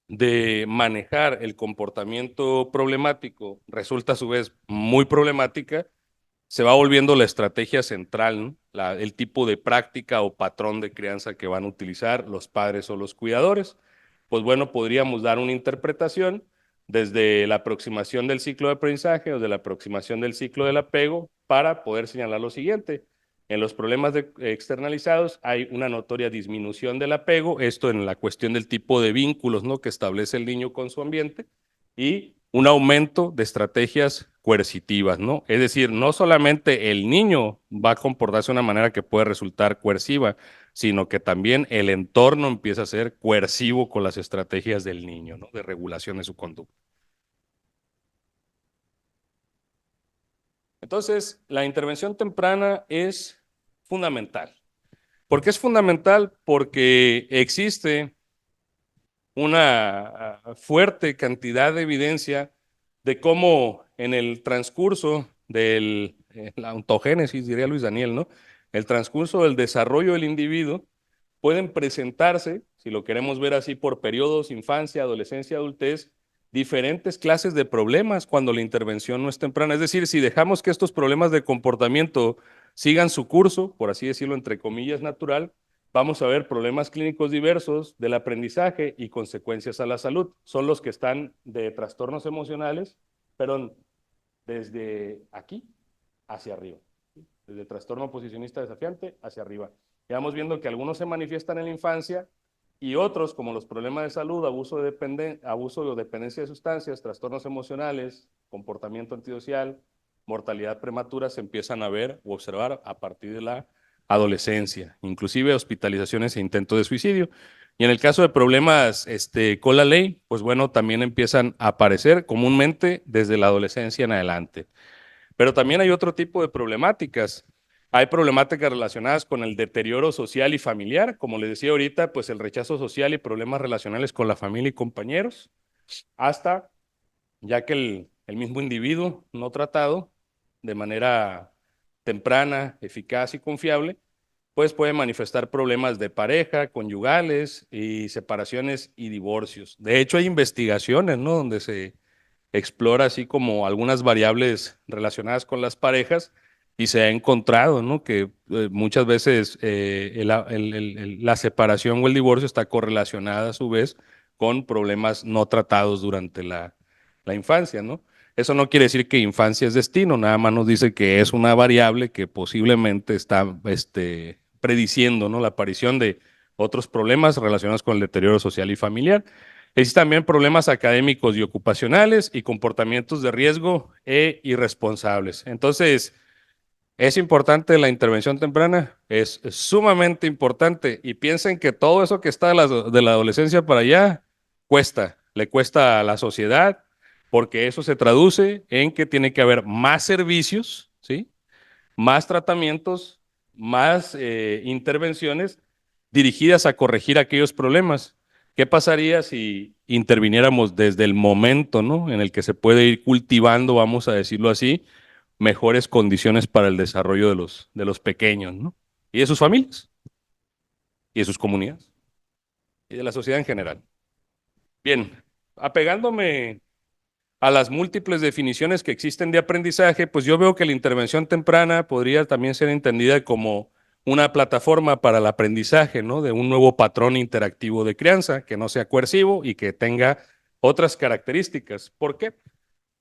S2: de manejar el comportamiento problemático resulta a su vez muy problemática, se va volviendo la estrategia central, ¿no? El tipo de práctica o patrón de crianza que van a utilizar los padres o los cuidadores. Pues bueno, podríamos dar una interpretación desde la aproximación del ciclo de aprendizaje o de la aproximación del ciclo del apego para poder señalar lo siguiente. En los problemas externalizados hay una notoria disminución del apego, esto en la cuestión del tipo de vínculos, ¿no?, que establece el niño con su ambiente, y un aumento de estrategias coercitivas, ¿no? Es decir, no solamente el niño va a comportarse de una manera que puede resultar coerciva, sino que también el entorno empieza a ser coercivo con las estrategias del niño, ¿no?, de regulación de su conducta. Entonces, la intervención temprana es fundamental. ¿Por qué es fundamental? Porque existe una fuerte cantidad de evidencia de cómo en el transcurso de la ontogénesis, diría Luis Daniel, ¿no? El transcurso del desarrollo del individuo pueden presentarse, si lo queremos ver así, por periodos, infancia, adolescencia, adultez, diferentes clases de problemas cuando la intervención no es temprana. Es decir, si dejamos que estos problemas de comportamiento sigan su curso, por así decirlo, entre comillas, natural, vamos a ver problemas clínicos diversos del aprendizaje y consecuencias a la salud. Son los que están de trastornos emocionales, pero desde aquí hacia arriba, desde trastorno posicionista desafiante hacia arriba. Ya vamos viendo que algunos se manifiestan en la infancia y otros, como los problemas de salud, abuso o dependencia de sustancias, trastornos emocionales, comportamiento antisocial, mortalidad prematura, se empiezan a ver o observar a partir de la adolescencia, inclusive hospitalizaciones e intentos de suicidio. Y en el caso de problemas con la ley, pues bueno, también empiezan a aparecer comúnmente desde la adolescencia en adelante. Pero también hay otro tipo de problemáticas. Hay problemáticas relacionadas con el deterioro social y familiar, como les decía ahorita, pues el rechazo social y problemas relacionales con la familia y compañeros, hasta ya que el mismo individuo no tratado de manera temprana, eficaz y confiable, pues puede manifestar problemas de pareja, conyugales y separaciones y divorcios. De hecho, hay investigaciones, ¿no?, donde se explora así como algunas variables relacionadas con las parejas y se ha encontrado, ¿no?, que muchas veces la separación o el divorcio está correlacionada a su vez con problemas no tratados durante la infancia, ¿no? Eso no quiere decir que infancia es destino, nada más nos dice que es una variable que posiblemente está prediciendo, ¿no?, la aparición de otros problemas relacionados con el deterioro social y familiar. Existen también problemas académicos y ocupacionales y comportamientos de riesgo e irresponsables. Entonces, ¿es importante la intervención temprana? Es sumamente importante. Y piensen que todo eso que está de la adolescencia para allá cuesta, le cuesta a la sociedad, porque eso se traduce en que tiene que haber más servicios, ¿sí?, más tratamientos, más intervenciones dirigidas a corregir aquellos problemas. ¿Qué pasaría si interviniéramos desde el momento, ¿no?, en el que se puede ir cultivando, vamos a decirlo así, mejores condiciones para el desarrollo de los pequeños, ¿no?, y de sus familias, y de sus comunidades, y de la sociedad en general? Bien, apegándome a las múltiples definiciones que existen de aprendizaje, pues yo veo que la intervención temprana podría también ser entendida como una plataforma para el aprendizaje, ¿no?, de un nuevo patrón interactivo de crianza, que no sea coercivo y que tenga otras características. ¿Por qué?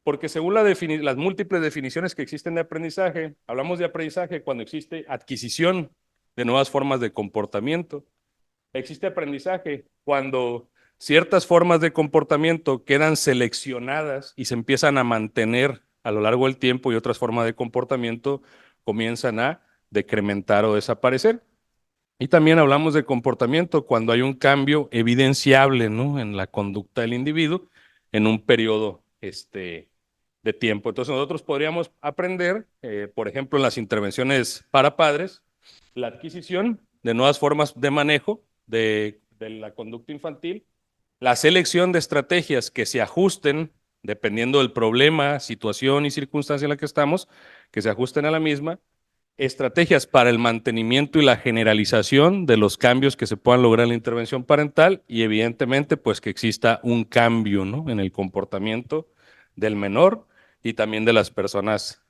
S2: Porque según las múltiples definiciones que existen de aprendizaje, hablamos de aprendizaje cuando existe adquisición de nuevas formas de comportamiento. Existe aprendizaje cuando ciertas formas de comportamiento quedan seleccionadas y se empiezan a mantener a lo largo del tiempo, y otras formas de comportamiento comienzan a decrementar o desaparecer. Y también hablamos de comportamiento cuando hay un cambio evidenciable, ¿no?, en la conducta del individuo en un periodo de tiempo. Entonces nosotros podríamos aprender, por ejemplo, en las intervenciones para padres, la adquisición de nuevas formas de manejo de la conducta infantil, la selección de estrategias que se ajusten dependiendo del problema, situación y circunstancia en la que estamos, que se ajusten a la misma, estrategias para el mantenimiento y la generalización de los cambios que se puedan lograr en la intervención parental, y evidentemente pues que exista un cambio, ¿no?, en el comportamiento del menor y también de las personas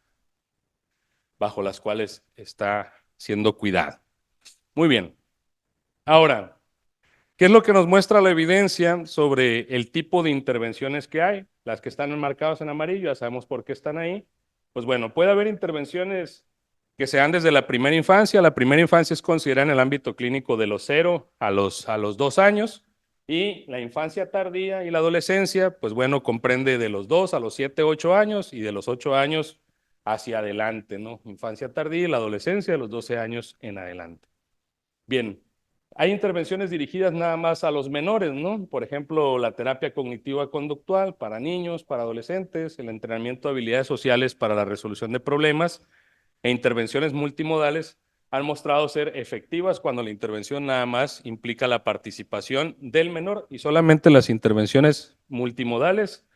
S2: bajo las cuales está siendo cuidado. Muy bien. Ahora, ¿qué es lo que nos muestra la evidencia sobre el tipo de intervenciones que hay? Las que están enmarcadas en amarillo, ya sabemos por qué están ahí. Pues bueno, puede haber intervenciones que se dan desde la primera infancia. La primera infancia es considerada en el ámbito clínico de los 0 a los 2 años, y la infancia tardía y la adolescencia, pues bueno, comprende de los 2 a los 7, 8 años, y de los 8 años hacia adelante, ¿no? Infancia tardía y la adolescencia de los 12 años en adelante. Bien, hay intervenciones dirigidas nada más a los menores, ¿no? Por ejemplo, la terapia cognitiva conductual para niños, para adolescentes, el entrenamiento de habilidades sociales para la resolución de problemas, e intervenciones multimodales han mostrado ser efectivas cuando la intervención nada más implica la participación del menor, y solamente las intervenciones multimodales,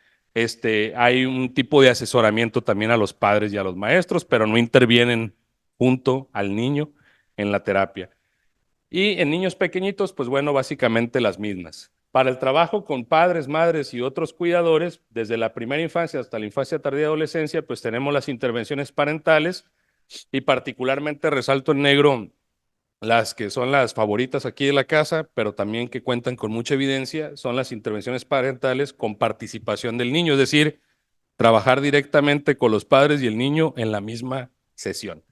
S2: hay un tipo de asesoramiento también a los padres y a los maestros, pero no intervienen junto al niño en la terapia. Y en niños pequeñitos, pues bueno, básicamente las mismas. Para el trabajo con padres, madres y otros cuidadores, desde la primera infancia hasta la infancia tardía y adolescencia, pues tenemos las intervenciones parentales, y particularmente resalto en negro las que son las favoritas aquí de la casa, pero también que cuentan con mucha evidencia, son las intervenciones parentales con participación del niño, es decir, trabajar directamente con los padres y el niño en la misma sesión.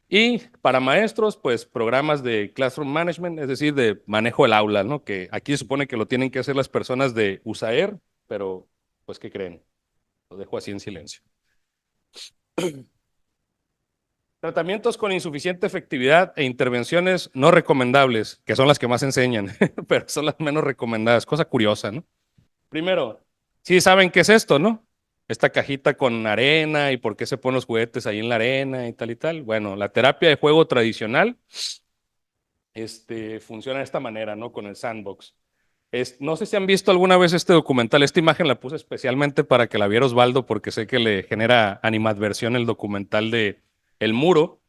S2: Y para maestros, pues programas de classroom management, es decir, de manejo del aula, ¿no?, que aquí se supone que lo tienen que hacer las personas de USAER, pero pues ¿qué creen? Lo dejo así en silencio. Tratamientos con insuficiente efectividad e intervenciones no recomendables, que son las que más enseñan, pero son las menos recomendadas. Cosa curiosa, ¿no? Primero, sí saben qué es esto, ¿no? Esta cajita con arena y por qué se ponen los juguetes ahí en la arena y tal y tal. Bueno, la terapia de juego tradicional funciona de esta manera, ¿no?, con el sandbox. No sé si han visto alguna vez este documental. Esta imagen la puse especialmente para que la viera Osvaldo, porque sé que le genera animadversión el documental de El Muro,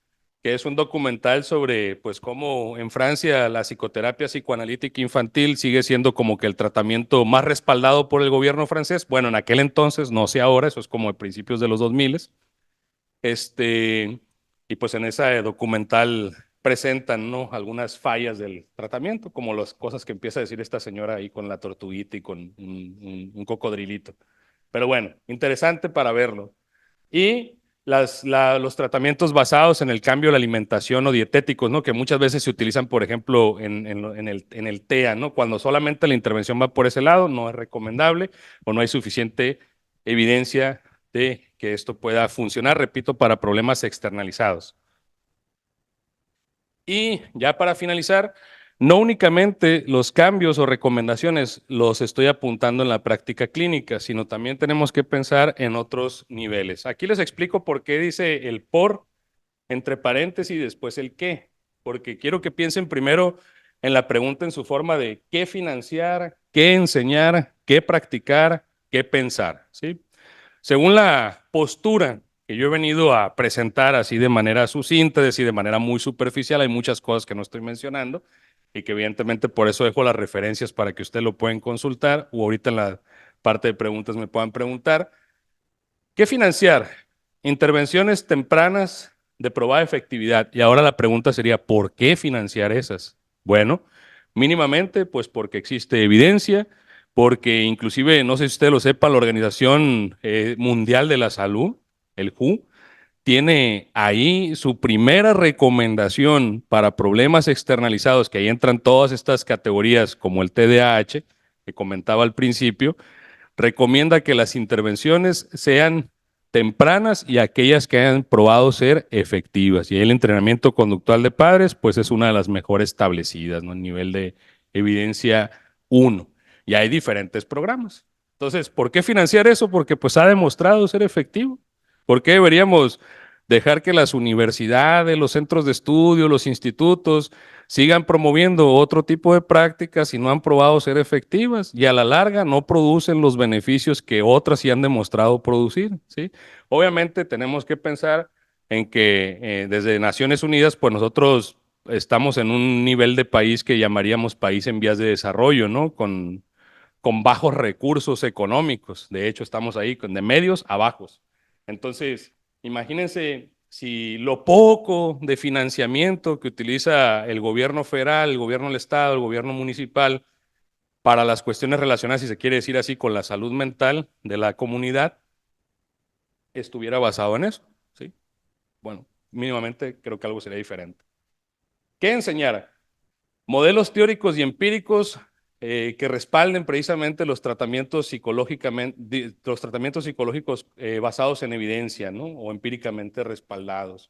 S2: que es un documental sobre pues cómo en Francia la psicoterapia psicoanalítica infantil sigue siendo como que el tratamiento más respaldado por el gobierno francés. Bueno, en aquel entonces, no sé ahora, eso es como de principios de los 2000. Y pues en ese documental presentan, ¿no?, algunas fallas del tratamiento, como las cosas que empieza a decir esta señora ahí con la tortuguita y con un cocodrilito. Pero bueno, interesante para verlo. Y los tratamientos basados en el cambio de la alimentación o dietéticos, ¿no?, que muchas veces se utilizan, por ejemplo, en el TEA, ¿no?, cuando solamente la intervención va por ese lado, no es recomendable o no hay suficiente evidencia de que esto pueda funcionar, repito, para problemas externalizados. Y ya para finalizar, no únicamente los cambios o recomendaciones los estoy apuntando en la práctica clínica, sino también tenemos que pensar en otros niveles. Aquí les explico por qué dice el por entre paréntesis y después el qué, porque quiero que piensen primero en la pregunta en su forma de qué financiar, qué enseñar, qué practicar, qué pensar, ¿sí? Según la postura que yo he venido a presentar así de manera sucinta, y de manera muy superficial, hay muchas cosas que no estoy mencionando y que evidentemente por eso dejo las referencias para que ustedes lo puedan consultar o ahorita en la parte de preguntas me puedan preguntar. ¿Qué financiar? Intervenciones tempranas de probada efectividad. Y ahora la pregunta sería, ¿por qué financiar esas? Bueno, mínimamente, pues porque existe evidencia, porque inclusive, no sé si usted lo sepa, la Organización Mundial de la Salud, el WHO, tiene ahí su primera recomendación para problemas externalizados, que ahí entran todas estas categorías como el TDAH, que comentaba al principio, recomienda que las intervenciones sean tempranas y aquellas que hayan probado ser efectivas. Y el entrenamiento conductual de padres, pues es una de las mejores establecidas, ¿no? En nivel de evidencia 1. Y hay diferentes programas. Entonces, ¿por qué financiar eso? Porque pues ha demostrado ser efectivo. ¿Por qué deberíamos dejar que las universidades, los centros de estudio, los institutos sigan promoviendo otro tipo de prácticas y no han probado ser efectivas y a la larga no producen los beneficios que otras sí han demostrado producir, ¿sí? Obviamente tenemos que pensar en que desde Naciones Unidas, pues nosotros estamos en un nivel de país que llamaríamos país en vías de desarrollo, ¿no? Con bajos recursos económicos. De hecho, estamos ahí de medios a bajos. Entonces, imagínense si lo poco de financiamiento que utiliza el gobierno federal, el gobierno del estado, el gobierno municipal para las cuestiones relacionadas, si se quiere decir así, con la salud mental de la comunidad, estuviera basado en eso, ¿sí? Bueno, mínimamente creo que algo sería diferente. ¿Qué enseñar? Modelos teóricos y empíricos que respalden precisamente los tratamientos psicológicos basados en evidencia, ¿no? O empíricamente respaldados.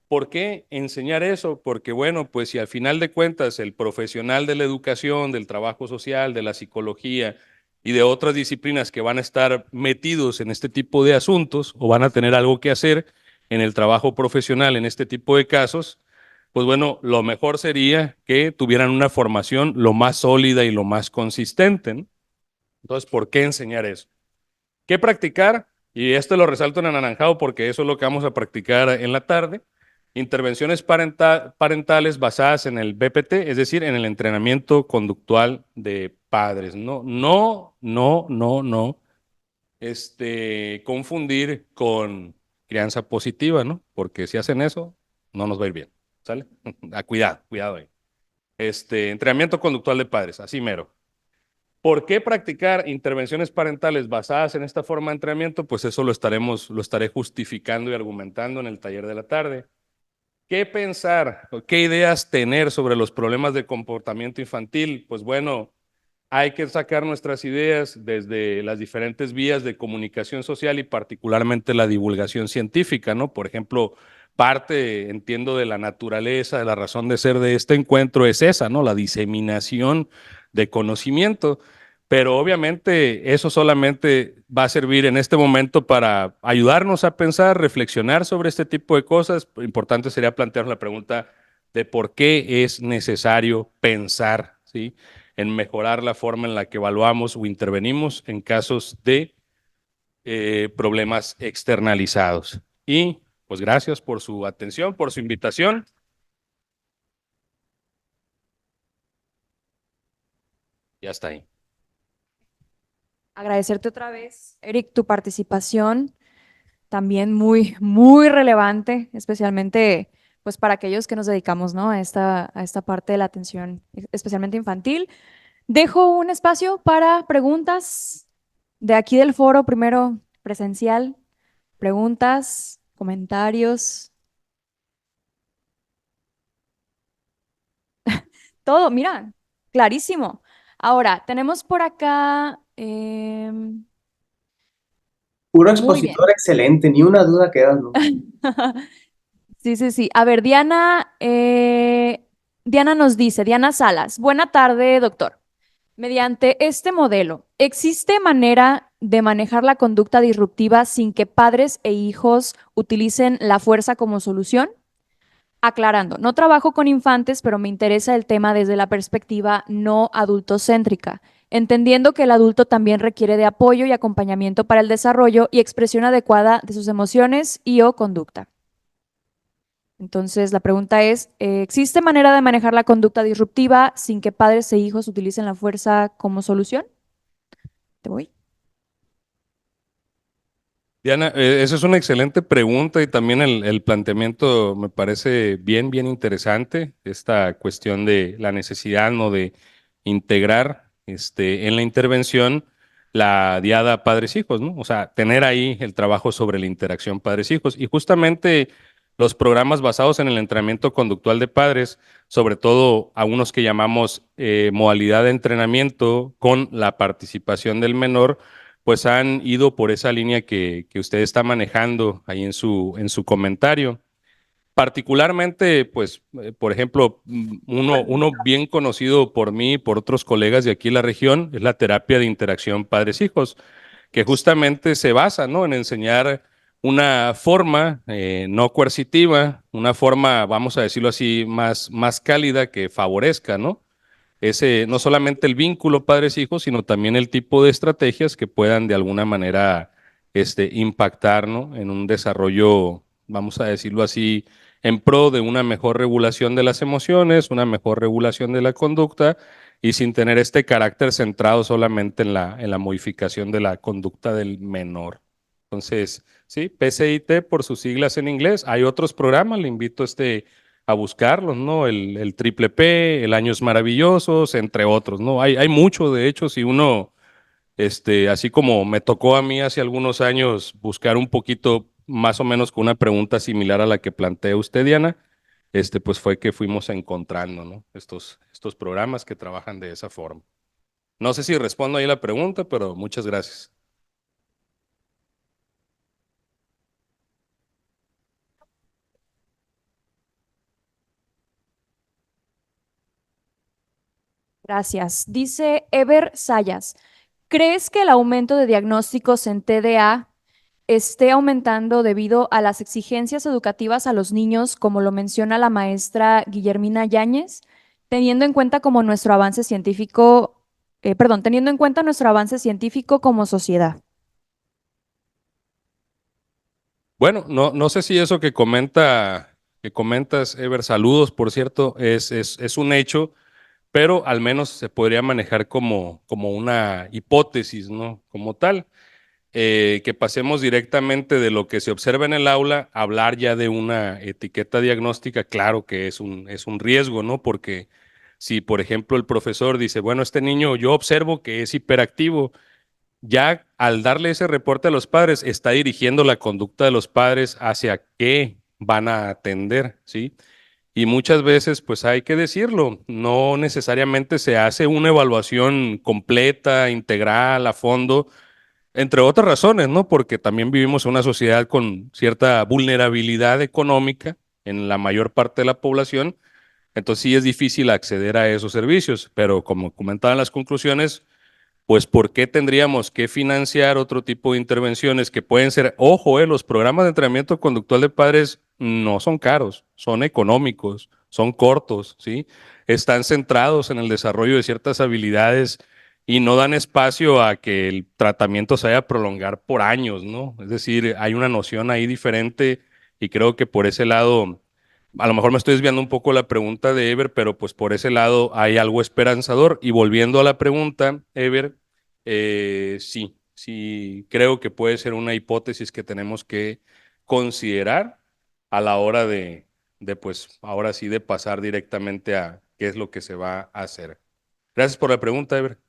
S2: ¿Por qué enseñar eso? Porque, bueno, pues si al final de cuentas el profesional de la educación, del trabajo social, de la psicología y de otras disciplinas que van a estar metidos en este tipo de asuntos o van a tener algo que hacer en el trabajo profesional en este tipo de casos, pues bueno, lo mejor sería que tuvieran una formación lo más sólida y lo más consistente, ¿no? Entonces, ¿por qué enseñar eso? ¿Qué practicar? Y esto lo resalto en anaranjado porque eso es lo que vamos a practicar en la tarde. Intervenciones parentales basadas en el BPT, es decir, en el entrenamiento conductual de padres. No, no, no, no, no. Confundir con crianza positiva, ¿no? Porque si hacen eso, no nos va a ir bien. ¿Sale? Cuidado, cuidado ahí. Entrenamiento conductual de padres, así mero. ¿Por qué practicar intervenciones parentales basadas en esta forma de entrenamiento? Pues eso lo estaré justificando y argumentando en el taller de la tarde. ¿Qué pensar o qué ideas tener sobre los problemas de comportamiento infantil? Pues bueno, hay que sacar nuestras ideas desde las diferentes vías de comunicación social y particularmente la divulgación científica, ¿no? Por ejemplo, parte, entiendo, de la naturaleza, de la razón de ser de este encuentro es esa, ¿no? La diseminación de conocimiento. Pero obviamente eso solamente va a servir en este momento para ayudarnos a pensar, reflexionar sobre este tipo de cosas. Importante sería plantearnos la pregunta de por qué es necesario pensar, ¿sí? En mejorar la forma en la que evaluamos o intervenimos en casos de problemas externalizados. Y pues gracias por su atención, por su invitación. Ya está ahí.
S1: Agradecerte otra vez, Eric, tu participación, también muy, muy relevante, especialmente pues para aquellos que nos dedicamos, ¿no? A esta parte de la atención, especialmente infantil. Dejo un espacio para preguntas de aquí del foro, primero presencial, preguntas, comentarios, todo, mira, clarísimo. Ahora, tenemos por acá,
S3: Puro
S1: muy bien.
S3: expositor excelente, ni una duda queda, ¿no?
S1: Sí, sí, sí. A ver, Diana, Diana nos dice, Diana Salas, buena tarde, doctor. Mediante este modelo, ¿existe manera de manejar la conducta disruptiva sin que padres e hijos utilicen la fuerza como solución? Aclarando, no trabajo con infantes, pero me interesa el tema desde la perspectiva no adultocéntrica, entendiendo que el adulto también requiere de apoyo y acompañamiento para el desarrollo y expresión adecuada de sus emociones y o conducta. Entonces, la pregunta es, ¿existe manera de manejar la conducta disruptiva sin que padres e hijos utilicen la fuerza como solución? Te voy.
S2: Diana, esa es una excelente pregunta y también el planteamiento me parece bien, bien interesante, esta cuestión de la necesidad, ¿no?, de integrar en la intervención la diada padres-hijos, ¿no? O sea, tener ahí el trabajo sobre la interacción padres-hijos. Y justamente los programas basados en el entrenamiento conductual de padres, sobre todo a unos que llamamos modalidad de entrenamiento con la participación del menor, pues han ido por esa línea que usted está manejando ahí en su comentario. Particularmente, pues, por ejemplo, uno bien conocido por mí y por otros colegas de aquí en la región es la terapia de interacción padres-hijos, que justamente se basa, ¿no?, en enseñar una forma no coercitiva, una forma, vamos a decirlo así, más cálida que favorezca, ¿no?, ese, no solamente el vínculo padres-hijos, sino también el tipo de estrategias que puedan de alguna manera impactar, ¿no?, en un desarrollo, vamos a decirlo así, en pro de una mejor regulación de las emociones, una mejor regulación de la conducta y sin tener este carácter centrado solamente en en la modificación de la conducta del menor. Entonces, sí, PCIT por sus siglas en inglés. Hay otros programas, le invito a buscarlos, ¿no? El Triple P, el Años Maravillosos, entre otros, ¿no? Hay mucho, de hecho, si uno, así como me tocó a mí hace algunos años buscar un poquito más o menos con una pregunta similar a la que plantea usted, Diana, pues fue que fuimos encontrando, ¿no? Estos programas que trabajan de esa forma. No sé si respondo ahí la pregunta, pero muchas gracias.
S1: Gracias. Dice Ever Sayas, ¿crees que el aumento de diagnósticos en TDA esté aumentando debido a las exigencias educativas a los niños, como lo menciona la maestra Guillermina Yáñez, teniendo en cuenta como nuestro avance científico, teniendo en cuenta nuestro avance científico como sociedad?
S2: Bueno, no sé si eso que comentas, Ever, saludos, por cierto, es un hecho, pero al menos se podría manejar como una hipótesis, ¿no? Como tal, que pasemos directamente de lo que se observa en el aula a hablar ya de una etiqueta diagnóstica, claro que es un riesgo, ¿no? Porque si, por ejemplo, el profesor dice, bueno, este niño yo observo que es hiperactivo, ya al darle ese reporte a los padres, está dirigiendo la conducta de los padres hacia qué van a atender, ¿sí? Y muchas veces, pues hay que decirlo, no necesariamente se hace una evaluación completa, integral, a fondo, entre otras razones, ¿no? Porque también vivimos en una sociedad con cierta vulnerabilidad económica en la mayor parte de la población, entonces sí es difícil acceder a esos servicios, pero como comentaban las conclusiones, pues ¿por qué tendríamos que financiar otro tipo de intervenciones que pueden ser, ojo, los programas de entrenamiento conductual de padres no son caros, son económicos, son cortos, ¿sí? Están centrados en el desarrollo de ciertas habilidades y no dan espacio a que el tratamiento se vaya a prolongar por años, ¿no? Es decir, hay una noción ahí diferente y creo que por ese lado, a lo mejor me estoy desviando un poco la pregunta de Ever, pero pues por ese lado hay algo esperanzador. Y volviendo a la pregunta, Ever, sí, creo que puede ser una hipótesis que tenemos que considerar a la hora pues ahora sí, de pasar directamente a qué es lo que se va a hacer. Gracias por la pregunta, Ever.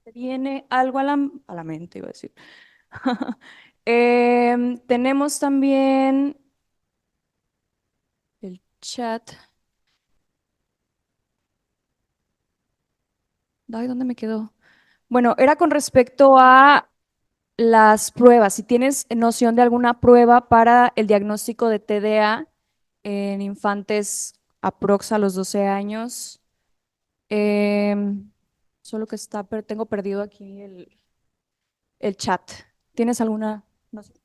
S1: ¿Te viene algo a a la mente, iba a decir? Tenemos también el chat. Ay, ¿dónde me quedó? Bueno, era con respecto a las pruebas. Si tienes noción de alguna prueba para el diagnóstico de TDA en infantes aprox a los 12 años. Em, Solo que tengo perdido aquí el chat. ¿Tienes alguna noción?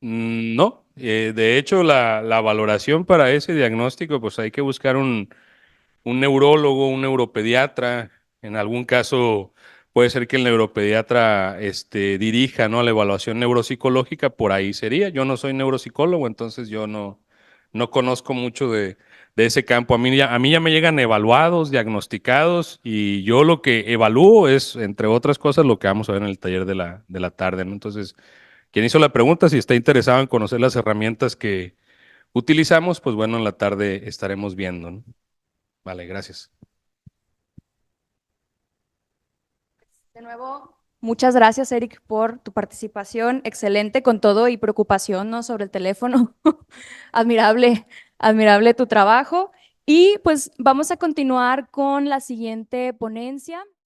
S2: No, de hecho la valoración para ese diagnóstico, pues hay que buscar un neurólogo, un neuropediatra. En algún caso puede ser que el neuropediatra dirija, ¿no?, a la evaluación neuropsicológica, por ahí sería. Yo no soy neuropsicólogo, entonces yo no conozco mucho de ese campo. A mí ya me llegan evaluados, diagnosticados, y yo lo que evalúo es, entre otras cosas, lo que vamos a ver en el taller de la tarde, ¿no? Entonces, quien hizo la pregunta, si está interesado en conocer las herramientas que utilizamos, pues bueno, en la tarde estaremos viendo, ¿no? Vale, gracias.
S1: De nuevo, muchas gracias, Eric, por tu participación. Excelente con todo y preocupación, ¿no?, sobre el teléfono. Admirable, admirable tu trabajo. Y pues vamos a continuar con la siguiente ponencia.